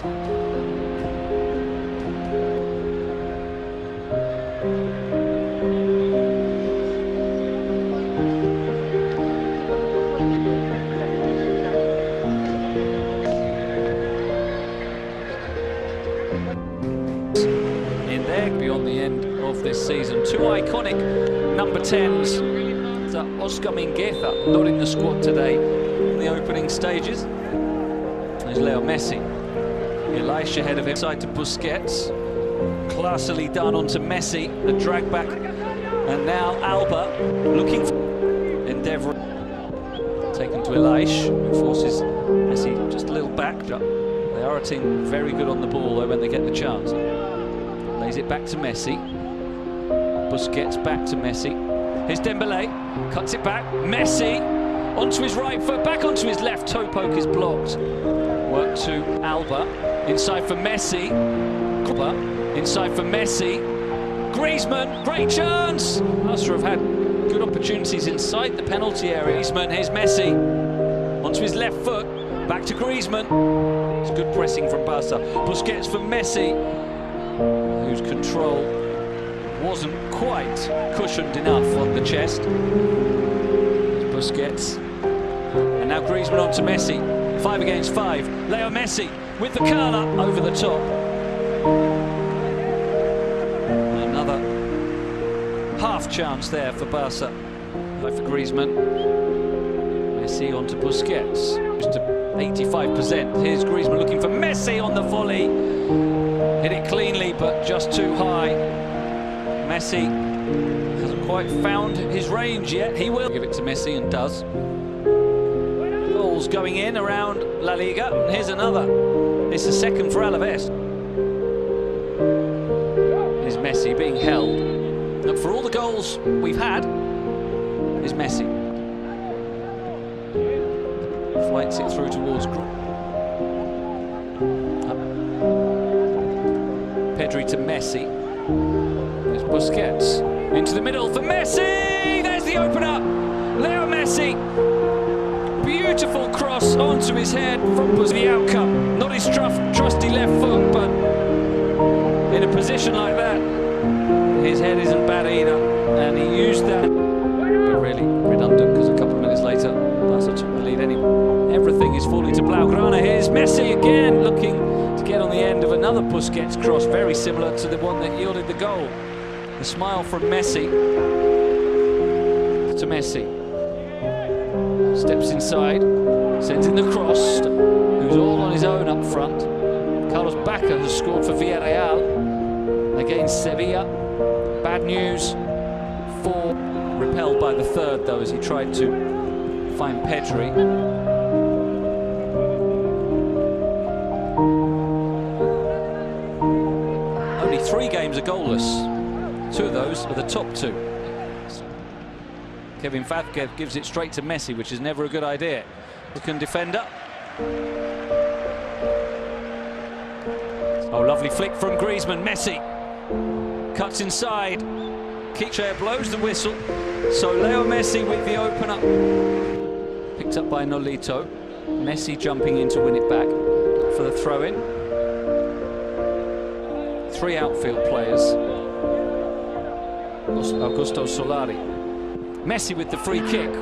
In there, beyond the end of this season, two iconic number 10s. Oscar Mingueza not in the squad today in the opening stages. There's Leo Messi. Elisha ahead of him, side to Busquets. Classily done onto Messi, the drag back. And now Alba looking for endeavour. Taken to Elisha, who forces Messi just a little back. They are a team very good on the ball though when they get the chance. Lays it back to Messi. Busquets back to Messi. Here's Dembélé, cuts it back. Messi onto his right foot, back onto his left. Toe poke is blocked. Work to Alba. Inside for Messi. Alba. Inside for Messi. Griezmann, great chance! Barca have had good opportunities inside the penalty area. Griezmann, here's Messi. Onto his left foot, back to Griezmann. It's good pressing from Barca. Busquets for Messi, whose control wasn't quite cushioned enough on the chest. Busquets. And now Griezmann on to Messi. 5 against 5. Leo Messi with the curler over the top. Another half chance there for Barca. For Griezmann. Messi on to Busquets. Just to 85%. Here's Griezmann looking for Messi on the volley. Hit it cleanly, but just too high. Messi hasn't quite found his range yet. He will give it to Messi and does. Goals going in around La Liga. And here's another. It's the second for Alaves. Here's Messi being held. Look, for all the goals we've had, is Messi. Flights it through towards Pedri to Messi. There's Busquets into the middle for Messi. There's the opener. Leo Messi. Beautiful cross onto his head from the outcome. Not his trusty left foot, but in a position like that, his head isn't bad either. And he used that. Really redundant because a couple of minutes later, Barca took the lead anyway. Everything is falling to Blaugrana. Here's Messi again, looking to get on the end of another Busquets cross, very similar to the one that yielded the goal. The smile from Messi to Messi. Steps inside, sends in the cross, who's all on his own up front. Carlos Bacca has scored for Villarreal against Sevilla. Bad news for repelled by the third though as he tried to find Pedri. Only 3 games are goalless. 2 of those are the top 2. Kevin Vázquez gives it straight to Messi, which is never a good idea. Looking defender. Oh, lovely flick from Griezmann. Messi cuts inside. Kiche blows the whistle. So Leo Messi with the opener. Picked up by Nolito. Messi jumping in to win it back for the throw-in. 3 outfield players. Augusto Solari. Messi with the free kick.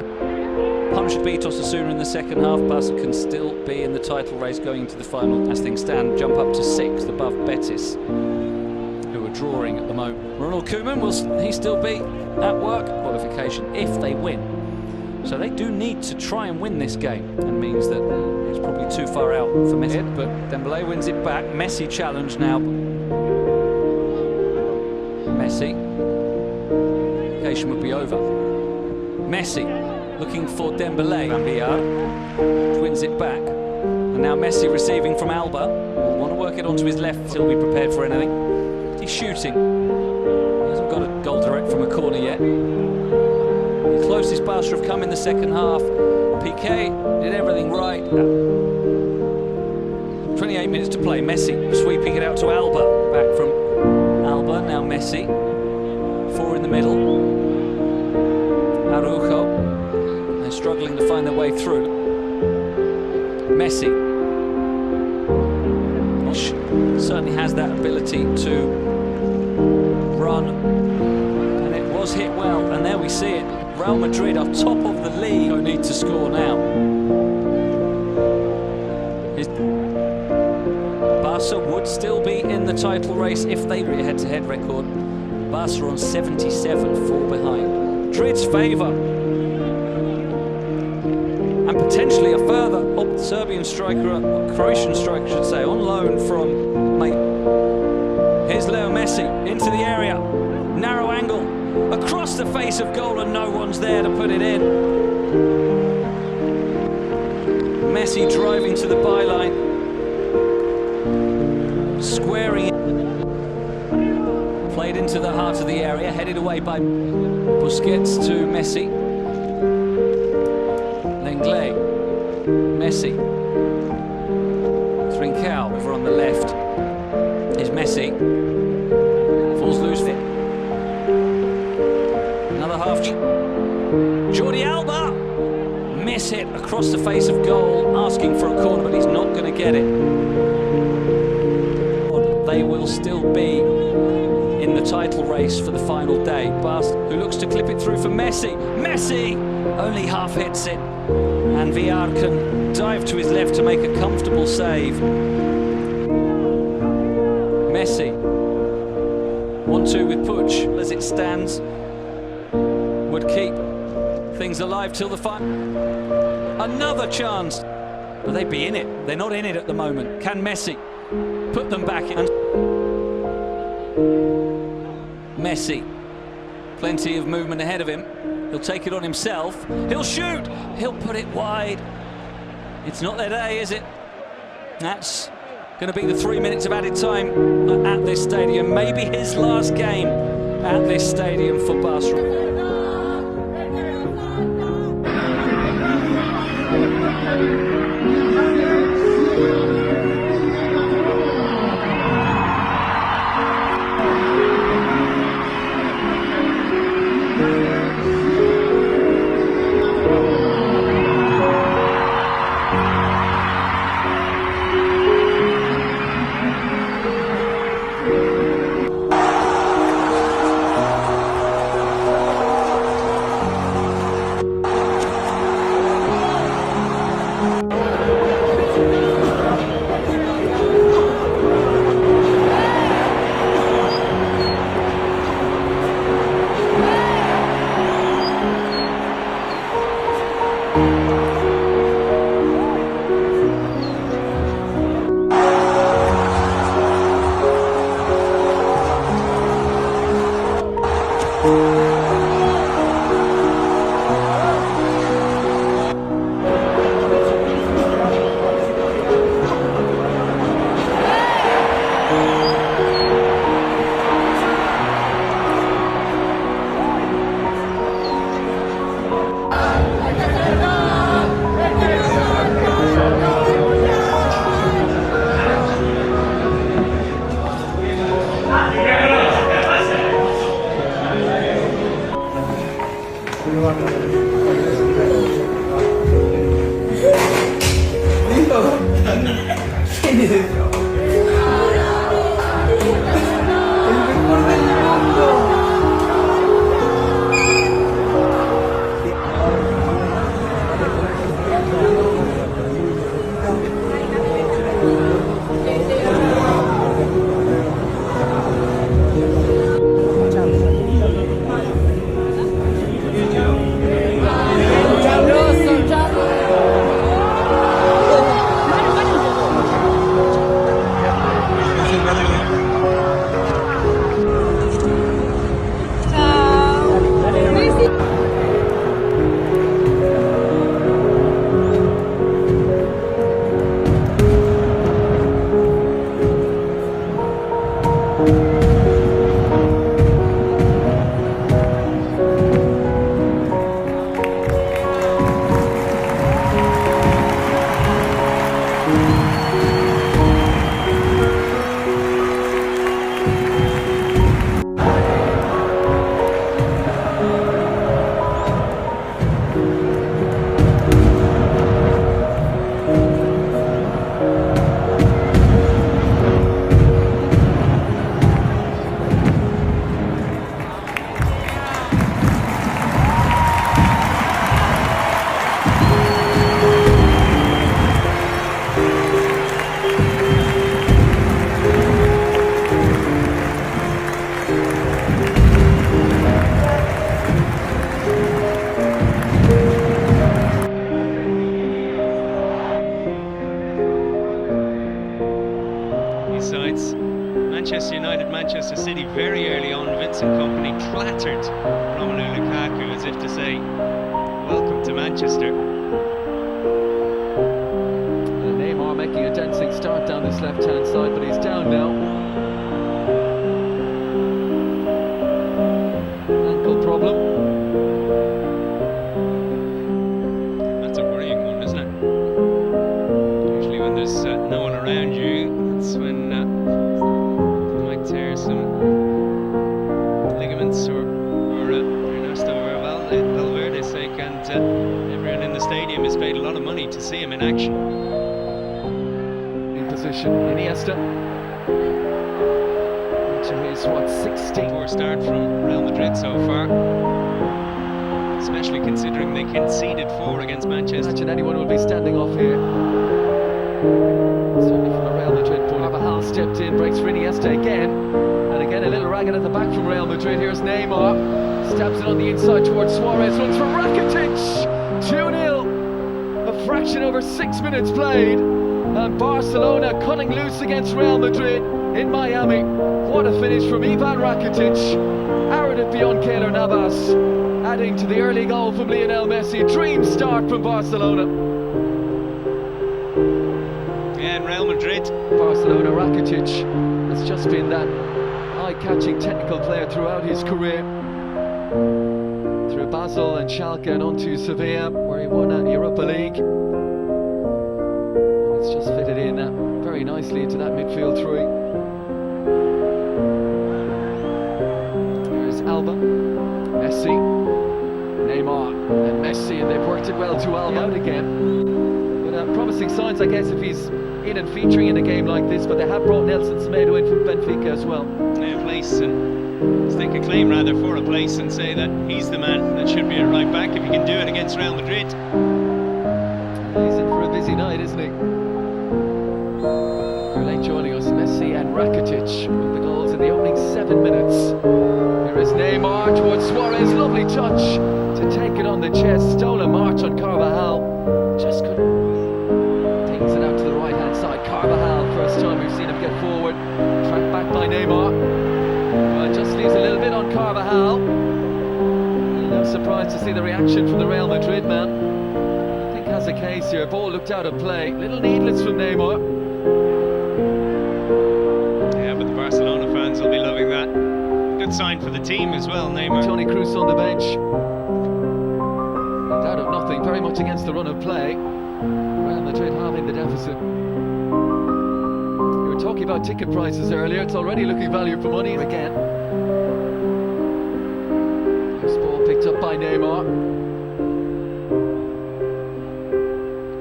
Punched Betis Osasuna in the second half. Barca can still be in the title race going into the final. As things stand, jump up to 6th above Betis, who are drawing at the moment. Ronald Koeman, will he still be at work? Qualification if they win. So they do need to try and win this game, and means that it's probably too far out for Messi. But Dembélé wins it back. Messi challenge now. Messi. Qualification would be over. Messi looking for Dembélé. Rambiar wins it back. And now Messi receiving from Alba. Will want to work it onto his left. He'll be prepared for anything. He's shooting. He hasn't got a goal direct from a corner yet. The closest Barca have come in the second half. Piqué did everything right. 28 minutes to play. Messi sweeping it out to Alba. Back from Alba. Now Messi. 4 in the middle. Araujo. They're struggling to find their way through. Messi. Not certainly has that ability to run. And it was hit well, and there we see it. Real Madrid are top of the league. Don't need to score now. Barca would still be in the title race if they were a head-to-head record. Barca on 77, 4 behind. Madrid's favour. And potentially a further Serbian striker, Croatian striker should say, on loan from mate. Here's Leo Messi into the area. Narrow angle. Across the face of goal and no one's there to put it in. Messi driving to the byline. Squaring it. Played into the heart of the area, headed away by Busquets to Messi. Lenglet. Messi. Trincao over on the left. Is Messi. Falls loose fit. Another half. Jordi Alba. Miss hit across the face of goal, asking for a corner, but he's not going to get it. They will still be in the title race for the final day. Barca, who looks to clip it through for Messi. Messi only half hits it. And Villar can dive to his left to make a comfortable save. Messi. 1-2 with Puig as it stands. Would keep things alive till the final. Another chance. Will they be in it? They're not in it at the moment. Can Messi put them back in? Messi. Plenty of movement ahead of him. He'll take it on himself. He'll shoot. He'll put it wide. It's not their day, is it? That's going to be the 3 minutes of added time at this stadium. Maybe his last game at this stadium for Barcelona. These sides, Manchester United, Manchester City, very early on, Vincent Kompany clattered Romelu Lukaku as if to say, welcome to Manchester. Neymar making a dancing start down this left-hand side, but he's down now. Ankle problem. That's a worrying one, isn't it? Usually when there's no one around you, that's when you might tear some ligaments or Ernesto Valverde's sake, and everyone in the stadium has paid a lot of money to see him in action. In position, Iniesta. To his, 16th. Poor start from Real Madrid so far, especially considering they conceded 4 against Manchester. Imagine anyone will be standing off here. Certainly from a Real Madrid point. Carvajal stepped in, breaks for Iniesta again. And again a little ragged at the back from Real Madrid. Here's Neymar. Stabs it on the inside towards Suarez. Runs for Rakitic. 2-0. A fraction over 6 minutes played. And Barcelona cutting loose against Real Madrid in Miami. What a finish from Ivan Rakitic. Arrowed it beyond Keylor Navas, adding to the early goal from Lionel Messi. Dream start from Barcelona. And Real Madrid. Barcelona, Rakitic has just been that eye-catching technical player throughout his career. Through Basel and Schalke and on to Sevilla, where he won a Europa League. It's just fitted in very nicely into that midfield three. Here's Alba, Messi, Neymar and Messi, and they've worked it well to Alba out again. But promising signs, I guess, if he's in and featuring in a game like this. But they have brought Nelson Semedo in from Benfica as well. A place, and stake a claim rather for a place and say that he's the man that should be at right back if he can do it against Real Madrid. He's in for a busy night, isn't he? Late joining us, Messi and Rakitic with the goals in the opening 7 minutes. Here is Neymar towards Suarez, lovely touch to take it on the chest. Stole a march on Carvajal, just couldn't. Takes it out to the right hand side. Carvajal, first time we've seen him get forward, tracked back by Neymar. Well, just leaves a little bit on Carvajal. No surprise to see the reaction from the Real Madrid man. I think has a case here. Ball looked out of play, little needless from Neymar. Barcelona fans will be loving that. Good sign for the team as well, Neymar. Toni Kroos on the bench. And out of nothing, very much against the run of play. Real Madrid having the deficit. We were talking about ticket prices earlier. It's already looking value for money again. This ball picked up by Neymar.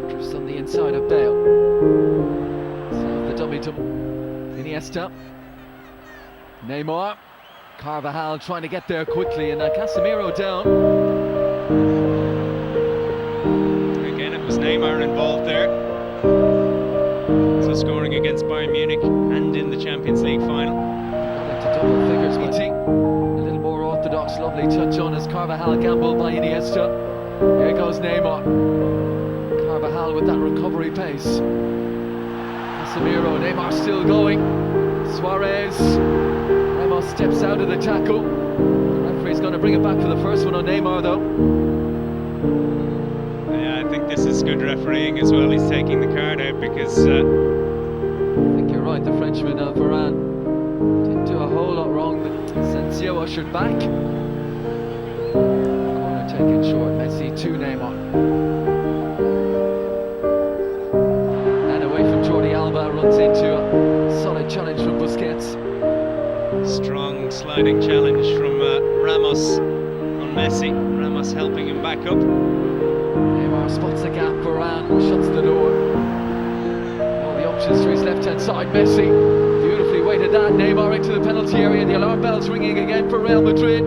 Drifts on the inside of Bale. So the dummy to Iniesta. Neymar, Carvajal trying to get there quickly, and Casemiro down. Again, it was Neymar involved there. So scoring against Bayern Munich and in the Champions League final. Got into double figures, a little more orthodox, lovely touch on as Carvajal gambled by Iniesta. Here goes Neymar. Carvajal with that recovery pace. Casemiro, Neymar still going. Suarez. Ramos steps out of the tackle. The referee's going to bring it back for the first one on Neymar, though. Yeah, I think this is good refereeing as well. He's taking the card out because I think you're right, the Frenchman Varane didn't do a whole lot wrong. Asensio ushered back. Corner taken short, Messi to Neymar. And away from Jordi Alba, runs into a solid challenge from Busquets. Strong sliding challenge from Ramos on Messi. Ramos helping him back up. Neymar spots the gap, Varane shuts the door. All the options to his left-hand side, Messi beautifully weighted that. Neymar into the penalty area, the alarm bells ringing again for Real Madrid.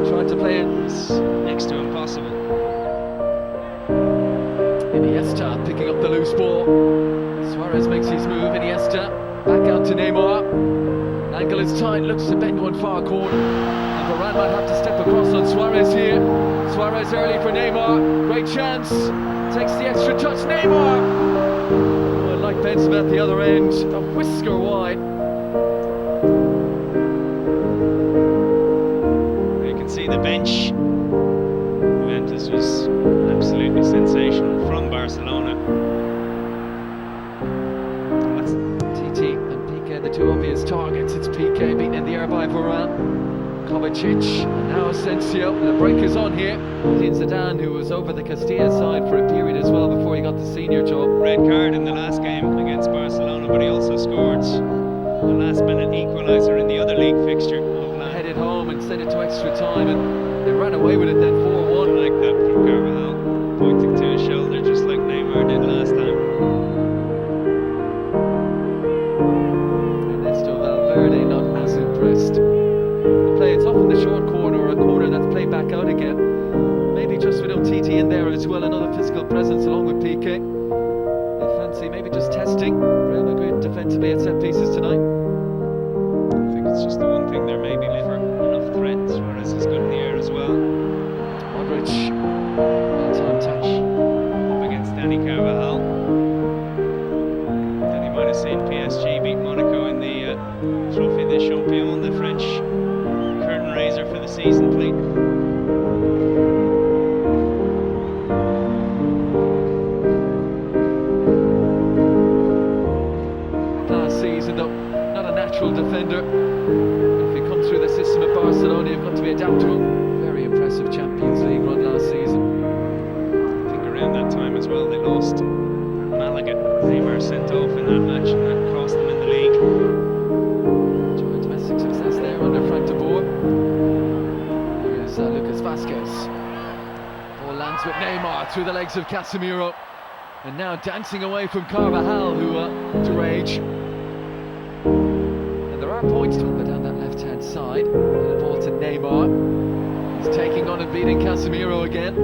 Tried to play it. It's next to impossible. Iniesta picking up the loose ball. Suarez makes his move, Iniesta back out to Neymar. Angle is tight, looks to bend one far corner. And Varane might have to step across on Suarez here. Suarez early for Neymar, great chance. Takes the extra touch, Neymar! Oh, I'd like defenseman at the other end, a whisker wide. You can see the bench. Juventus was absolutely sensational from Barcelona. TT and Piqué, the two obvious targets. It's Piqué beaten in the air by Varane, Kovacic, and now Asensio. The break is on here. Zinedine Zidane, who was over the Castilla side for a period as well before he got the senior job. Red card in the last game against Barcelona, but he also scored the last-minute equaliser in the other league fixture of last. Headed home and sent it to extra time, and they ran away with it then 4-1. Like that from Carvajal, pointing to his shoulder just like Neymar did last time. Ernesto Valverde not as impressed. The play, it's often the short corner or a corner that's played back out again. Maybe just with TT in there as well, another physical presence along with Piqué. They fancy maybe just testing Real Madrid defensively at set pieces tonight. I think it's just the one thing they're maybe for enough threat. Suarez is good in the air as well. Modric, well-timed touch. Up against Danny Carvajal. Then you might have seen PSG beat Monaco in the Trophée des Champions, the French curtain raiser for the season, please. Last season though, not a natural defender. If you come through the system at Barcelona, you've got to be adaptable. Very impressive Champions League run last season. I think around that time as well they lost Malaga. Neymar sent off in that match and that cost them in the league. Enjoyed domestic success there under Frank de Boer. Here's Lucas Vazquez. Ball lands with Neymar through the legs of Casemiro. And now dancing away from Carvajal, who to rage. And there are points to go down that left-hand side. And the ball to Neymar. He's taking on and beating Casemiro again.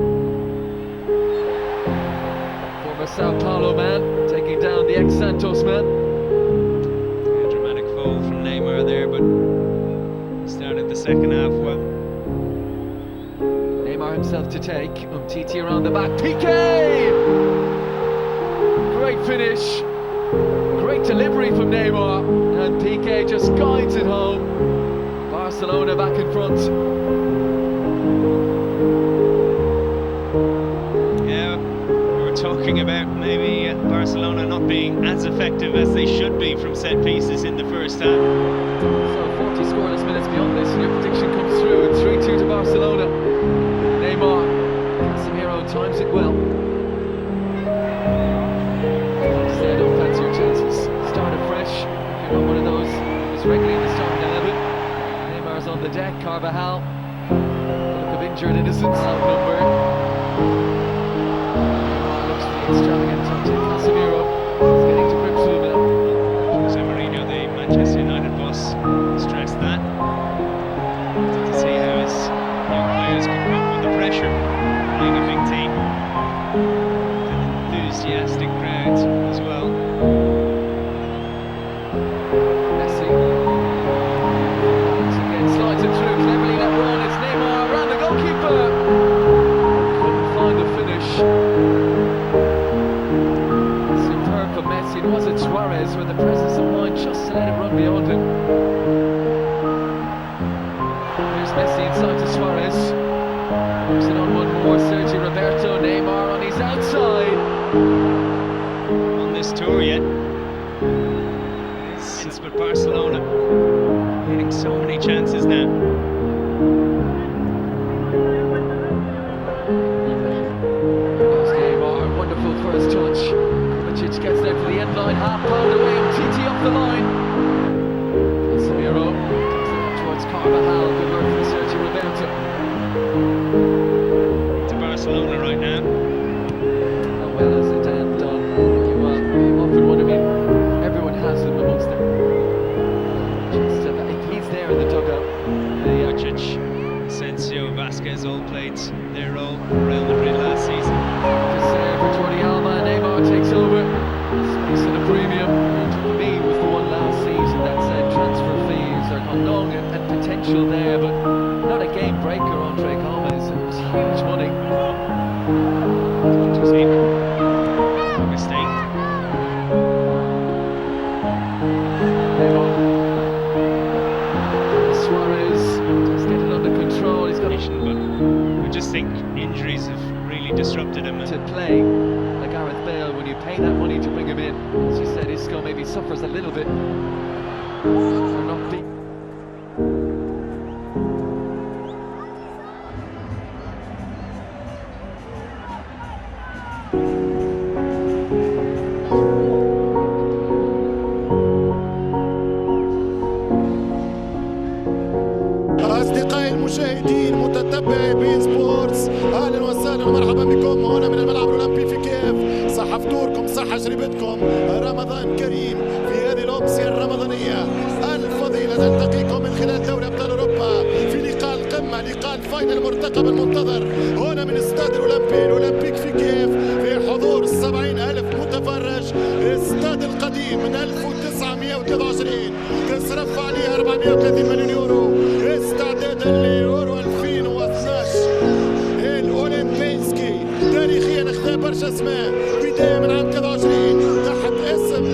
Former Sao Paulo man taking down the ex-Santos man. A dramatic fall from Neymar there, but started the second half well. Neymar himself to take. Umtiti around the back. Piqué! Great finish. Great delivery from Neymar. And Piqué just guides it home. Barcelona back in front. Yeah, we were talking about maybe Barcelona not being as effective as they should be from set pieces in the first half. So 40 scoreless minutes beyond this, and your prediction comes through. 3-2 to Barcelona. Neymar, Casemiro times it well. Say don't fancy your chances. Start afresh. If you're not one of those who's regularly in the starting 11. Neymar's on the deck. Carvajal, a look of injured innocence, outnumbered. Neymar looks for the extravagant touch. Casemiro is getting to grips with him now. Jose Mourinho, the Manchester United boss, stressed that. To see how his young players can cope with the pressure playing a big team. An enthusiastic crowd as well. Messi. Once again slides it through, cleverly let run. It's Neymar around the goalkeeper. Couldn't find the finish. Superb for Messi. And was it Suarez with the presence of mind just to let it run beyond him? Here's Messi inside to Suarez. Moves it on one more. Sergio Roberto. Neymar on his outside. On this tour yet. Since with Barcelona getting so many chances now. There's Neymar, wonderful first touch. Kovacic gets there to the end line, half pound away, TT off the line. Casemiro takes it up towards Carvajal, good work from Sergio Roberto. To Barcelona right now. How well has Zidane done? You often wonder, everyone has him amongst them. Just if he's there in the dugout. Kovacic, Asensio, Vazquez all played their role for Real Madrid last season. Just there for Jordi Alba, Neymar takes over. Space at a premium. For me, was the one last season that said transfer fees are gone long and potential there, but not a game breaker. Andre Gomez, it was huge money. August 8th. play like Gareth Bale when you pay that money to bring him in. As you said, Isco maybe suffers a little bit for not being. أصدقائي المشاهدين متتبعي بين سبورتس، أهلا وسهلا ومرحبا بكم هنا من الملعب الأولمبي في كييف. صح فطوركم، صح شربتكم، رمضان كريم في هذه الأمسية الرمضانية الفضيلة. نلتقيكم من خلال دوري أبطال أوروبا في لقاء القمة، لقاء الفاينل المرتقب المنتظر هنا من استاد الأولمبيك في كييف في حضور 70,000 متفرج. استاد القديم من 1923 تصرف عليه 430 مليون يورو استعدادا ليورو 2012 الاولمبيسكي. تاريخيا اخذ برشا اسماء، بدايه من عام 23 تحت اسم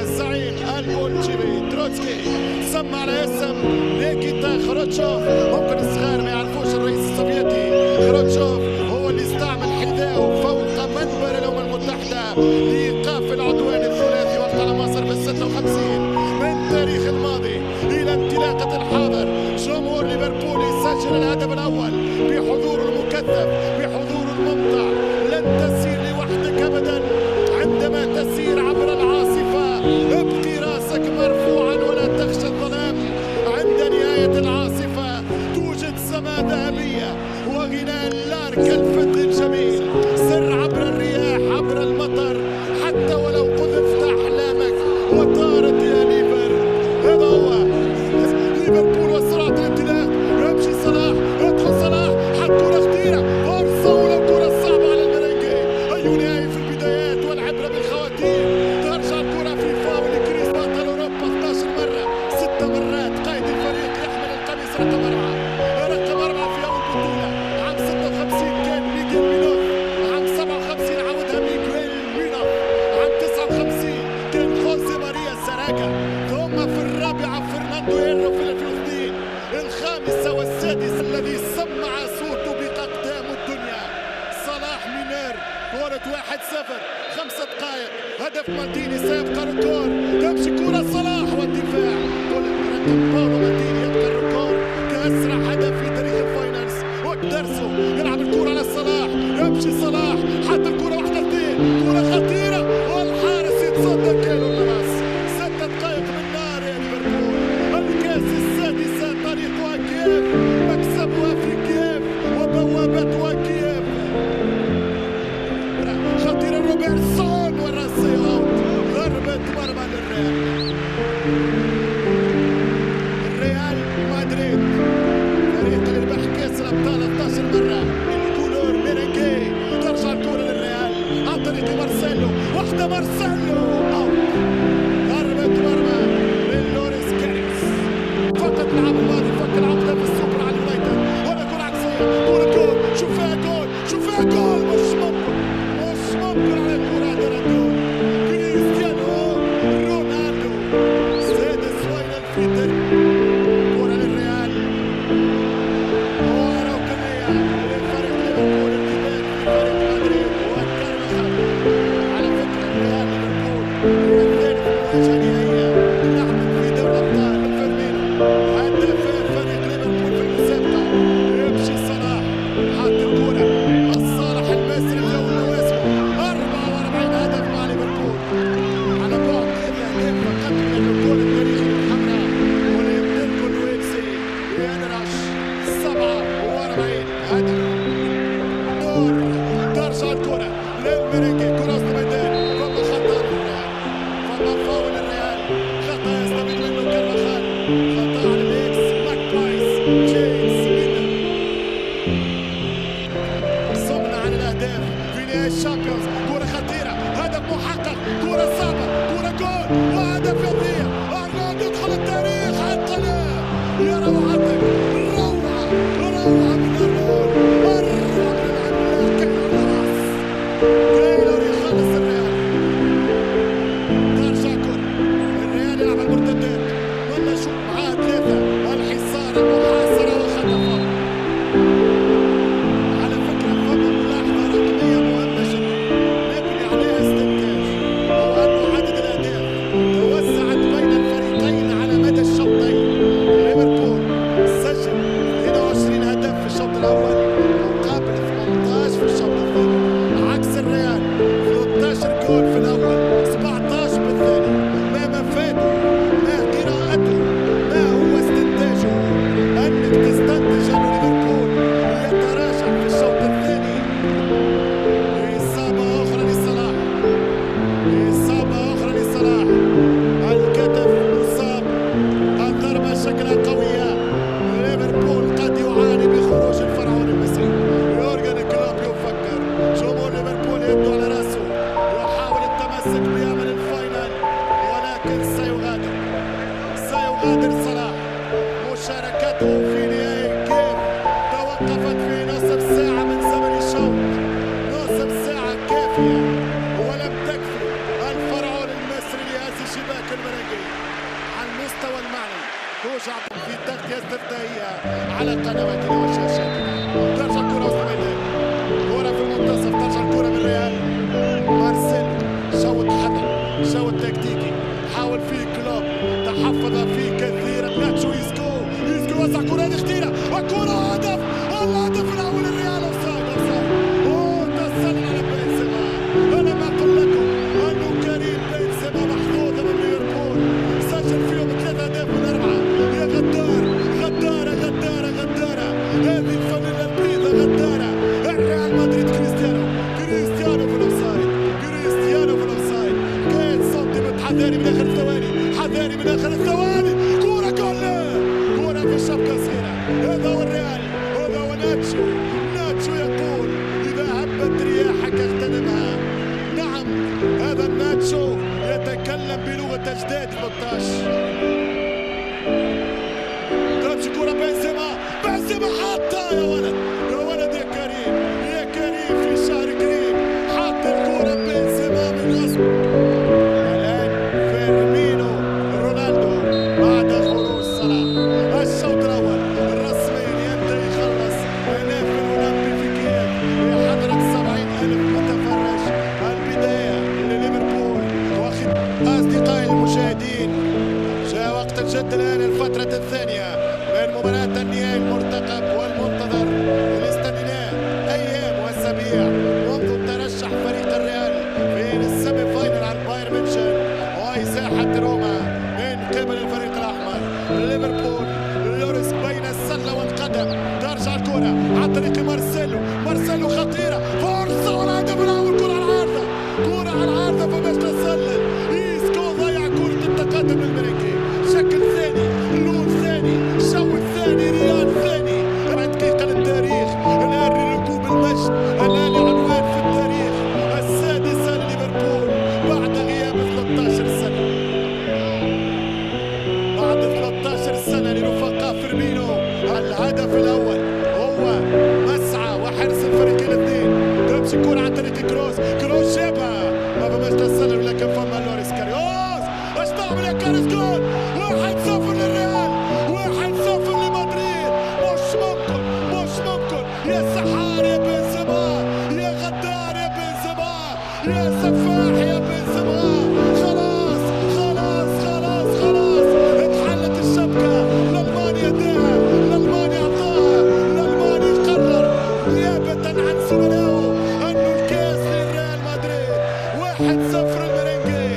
الزعيم البولشيفي تروتسكي، سمى على اسم نيكيتا خروتشوف. ممكن الصغار ما يعرفوش الرئيس السوفيتي خروتشوف هو اللي استعمل حذاءه فوق منبر الامم المتحده لايقاف العدوان الثلاثي وقت على مصر في 56. من تاريخ الماضي الى انطلاقه الحاضر، جمهور ليفربول يسجل الهدف الاول بحضور المكثف، بحضور الممتع. لن تسير لوحدك ابدا عندما تسير عبر العاصفه. ابقي راسك مرفوعا ولا تخشى الظلام. عند نهايه العاصفه توجد سماء ذهبيه وغناء لارك الفد الجميل. سر عبر الرياح، عبر المطر، حتى ولو قذفت احلامك وطارت يا ليفر. هذا هو ليفربول وسرعه الانطلاق. يمشي صلاح، يدخل صلاح، حط كره خطيره، فرصه ولو كره صعبه على المرنجي. اي نهايه في البدايات والعبره بالخواتيم. ترجع الكره في فاول كريس بطل اوروبا 12 مره، 6 مرات قائد الفريق يحمل القميص رقم 4. رقم 4 في اول بطوله عام 56 كان ميغيل مينوف، عام 57 عودها ميغيل مينوف، عام 59 كان خوسيه ماريا سراكا، ثم في الرابعه فرناندو هيرو في 2002، الخامسه والسادسه الذي سمع صوته باقدام الدنيا صلاح مينير. كرة 1-0، 5 دقائق، هدف مالديني سيبقى ريكور. تمشي كرة صلاح والدفاع. كل المركب باولو مالديني يبقى الريكور كأسرع هدف في تاريخ الفاينلز. وكدرسو يلعب الكرة على صلاح، يمشي صلاح، حتى الكرة 1-2، كرة خطيرة والحارس يتصدى كيلو الناس. 6 دقائق من نار يا ليفربول. الكاس السادسة طريقها كييف، مكسبها في كييف وبوابتها كييف. خطيرة روبرتسون والراسي اوت، ضربة مرمى للريال. الريال ولكن سيغادر صلاح. مشاركته في نهاية كيف توقفت في نصف ساعة من زمن الشوط. نصف ساعة كافية ولم تكفي الفرعون المصري لهز شباك المرنجي. على المستوى المعنوي توجع في تغطية استثنائية على قنواتنا وشاشاتنا. ترجع الكرة وسط الميدان، كرة في المنتصف، ترجع الكرة من ريال مارسيل. شوط حذر، شوط تكتيكي، حاول فيه كلوب، تحفظ فيه كثيرا. ناتشو يسكو وسع كرة خطيرة، الكرة هدف، الهدف الأول الريال. اوفسايد تسلل على بنزيما. أنا ما أقول لكم أنه كريم بنزيما محظوظ من ليفربول، سجل فيهم 3 أهداف من 4. يا غدار، غدارة غدارة غدارة، هذه الفانيلا البيضاء غدارة. الريال مدريد كريستيانو في الأوفسايد، كريستيانو في الأوفسايد. كان سنتيمتر، حذاري من آخر الثواني، حذاري من آخر الثواني. كرة جول، كرة في الشبكة الصغيرة. هذا هو الريال، هذا هو ناتشو. ناتشو يقول إذا هبت رياحك اغتنمها. نعم، هذا الناتشو يتكلم بلغة أجداد 13. تمشي كرة بنزيما حاطة. يا ولد يا ولد يا كريم، يا كريم في شهر كريم، حاط الكرة بنزيما من غصب. الآن فيرمينو رونالدو بعد خروج صلاح. الشوط الأول رسميا ينتهي، يخلص هناك في الأولمبي في كييف بحضرة 70,000 متفرج. البداية لليفربول. أصدقائي المشاهدين، جاء وقت الجد الآن، الفترة الثانية من مباراة النهائي المرتقب والمنتظر اللي استنيناه أيام وأسابيع منذ ترشح فريق الريال في السيمي فاينل على بايرن ميونخ وإزاحة روما من قبل الفريق الأحمر. ليفربول لوريس بين السلة والقدم. ترجع الكرة عن طريق مارسيلو خطيرة، فرصة والهدف الأول. كرة على العارضة، كرة على العارضة فماش تسلل. إيسكو ضيع كرة التقدم للمريكي. شكل ثاني، لون ثاني، شوط ثاني، ريال ثاني. دقيقة للتاريخ الآن لركوب المجد. الآن عنوان في التاريخ، السادسة لليفربول بعد غياب 13 سنة. بعد 13 سنة لرفقاء فيرمينو. الهدف الأول هو مسعى وحرص الفريقين الاثنين. تمشي الكرة عن طريق كروس جابها، ما فماش تسلل ولكن فما لوريس كاريوس. اش تعمل يا كاريوس؟ جول 1-0 للريال، 1-0 لمدريد. مش ممكن يا سحار يا بنزيما، يا غدار يا بنزيما، يا سفاح يا بنزيما. خلاص اتحلت الشبكة. لألمانيا اداها، لألمانيا اعطاها، لألمانيا قرر نيابة عن زملائه انه الكاس للريال مدريد. 1-0 المرنجي.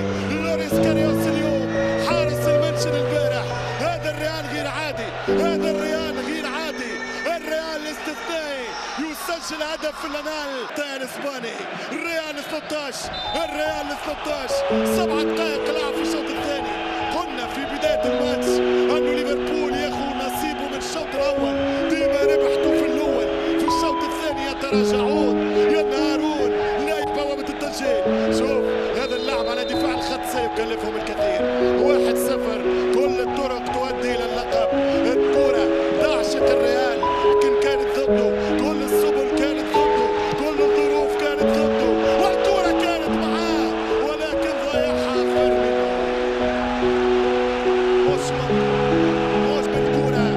لوريس كاريوس اليوم حارس المنشن البارح. هذا الريال غير عادي، هذا الريال غير عادي. الريال الاستثنائي يسجل هدف في الانال. تاير اسباني، الريال 13، الريال 13. 7 دقائق لعب في الشوط الثاني. قلنا في بداية الماتش انه ليفربول ياخذ نصيبه من الشوط الاول. ديما ربحتوا في الاول، في الشوط الثاني يتراجعون، ينهارون. لا بوابة التسجيل. شوف هذا اللعب على دفاع الخط سيكلفهم الكثير. 1-0. كل الطرق تؤدي الى اللقب. الكرة تعشق الريال لكن كانت ضده، كل السبل كانت ضده، كل الظروف كانت ضده، والكرة كانت معاه ولكن ضيعها فيرمينو. مش بالكرة،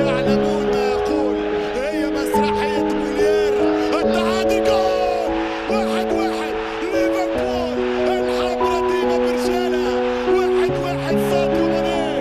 يعلمون ما يقول. هي مسرحية مولير. التعادل، جول 1-1 ليفربول. الحمرا ديما برجالها. 1-1 ساديو ماني.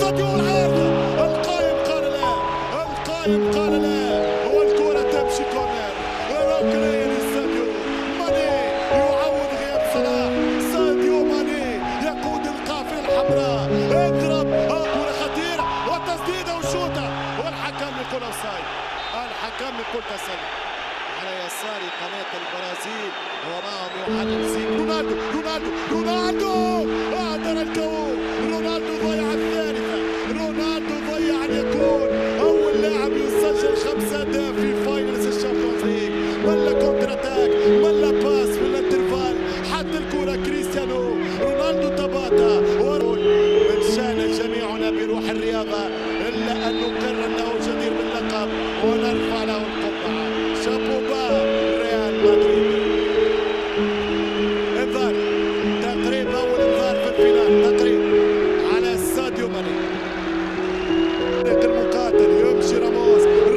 ساديو العارضة، القائم قال لا، القائم قال لا، والكرة تمشي كورنر، ركنية لساديو ماني يعوض غياب صلاح. ساديو ماني يقود القافلة الحمراء، اضرب كرة خطيرة وتسديدة وشوطة، والحكم يقول اوفسايد، الحكم يقول تسلل. على يسار قناة البرازيل ومعهم يحلل زيك رونالدو رونالدو رونالدو أعدل الكون. رونالدو ضيع الثالثة، رونالدو ضيع أن يكون أول لاعب يسجل 5 أهداف في فاينلز الشامبيونز ليج. ملا كونتر اتاك، ملا باس في الانترفال، حتى الكرة كريستيانو رونالدو تباتا. من شان جميعنا بروح الرياضة إلا أن نقر أنه جدير باللقب ونرفع له القبعة. شابوبا ريال مدريد. انذار تقريب، اول انذار في الفينال تقريب على ساديو ماني. المقاتل يمشي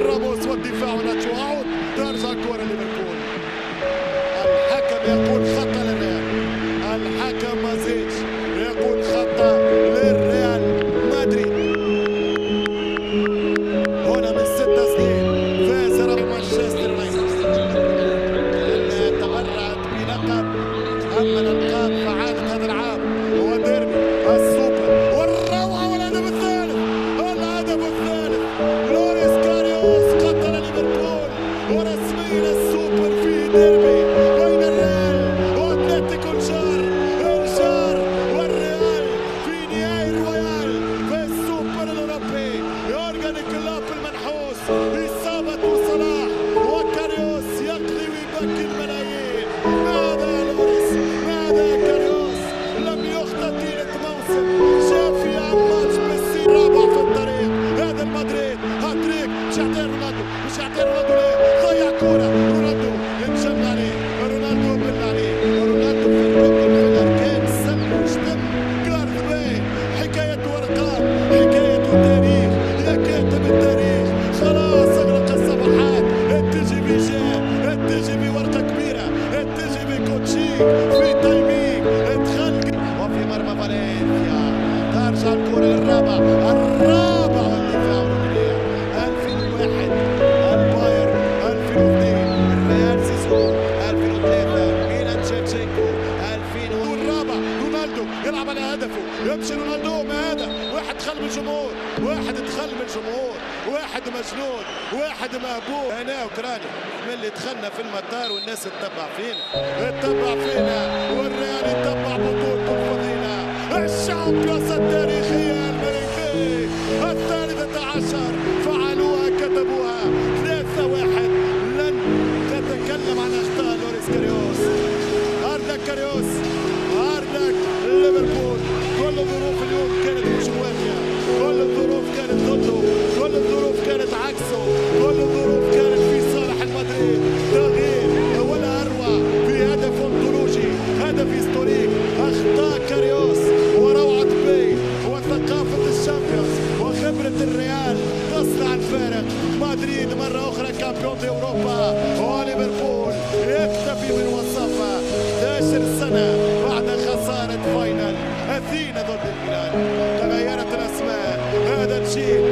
راموس والدفاع وناتشو عود، ترجع الكرة ليفربول. الحكم يقول خطأ للريال، الحكم مازيتش يقول خطأ للريال مدريد. هنا من 6 سنين فاز مانشستر يونايتد، تبرعت بلقب أما الألقاب فعادت هذا العام هو ديربي السوبر والروعة. والهدف الثالث، الهدف الثالث لوريس كاريوس قتل ليفربول، ورسميا السوبر في ديربي بين الريال واتلتيكو الجار والريال في نهائي الرويال في السوبر الأوروبي. يورجن كلوب المنحوس، إصابة صلاح وكاريوس يقضي ويبكي الملايين. ماذا لوريس، ماذا كاريوس، لم يخطئ طيلة موسم، جاء في ماتش ميسي الرابع في الطريق. هذا المدريد هاتريك، مش يعطيه رونالدو، مش يعطيه رونالدو ليه؟ ضيع كورة رونالدو ينجم عليه، رونالدو بل عليه، رونالدو في الركن في الأركان سم وشتم. كارث باي، حكاية وارقام، حكاية تاريخ، يا كاتب التاريخ خلاص اغلق الصفحات. التجيبي جاء، التجيبي ورقة كبيرة، التجيبي كوتشيك في تايمينج تخلق. وفي مرمى فالنسيا ترجع الكرة للرابع، الرابع والدفاع الركنية. 2001 البايرن، 2002 الريال سيسو، 2003 ميلان تشيفتشينكو، 2000 والرابع رونالدو يلعب على هدفه، يمشي رونالدو. ما هذا؟ واحد دخل من الجمهور، واحد دخل من الجمهور، واحد مجنون، واحد مهبوب. انا اوكراني من اللي دخلنا في المطار والناس تتبع فينا والريال يتبع بطولته الفضيلة الشامبيونز التاريخية الملكية 13 فعلوها كتبوها 3-1. لن تتكلم عن اخطاء لوريس كاريوس. هاردك كاريوس، هاردك ليفربول. كل الظروف اليوم كانت مش موافية، كل الظروف كانت ضده، كل الظروف كانت عكسه، كل الظروف كانت في صالح المدريد. تغيير ولا أروع في هدف أنطولوجي، هدف هيستوريك. أخطاء كاريوس وروعة بي وثقافة الشامبيونز وخبرة الريال تصنع الفارق. مدريد مرة أخرى كامبيون دي أوروبا، وليفربول يكتفي بالوصافة 11 سنة بعد خسارة فاينل أثينا ضد الميلان. تغيرت الأسماء، هذا الجيل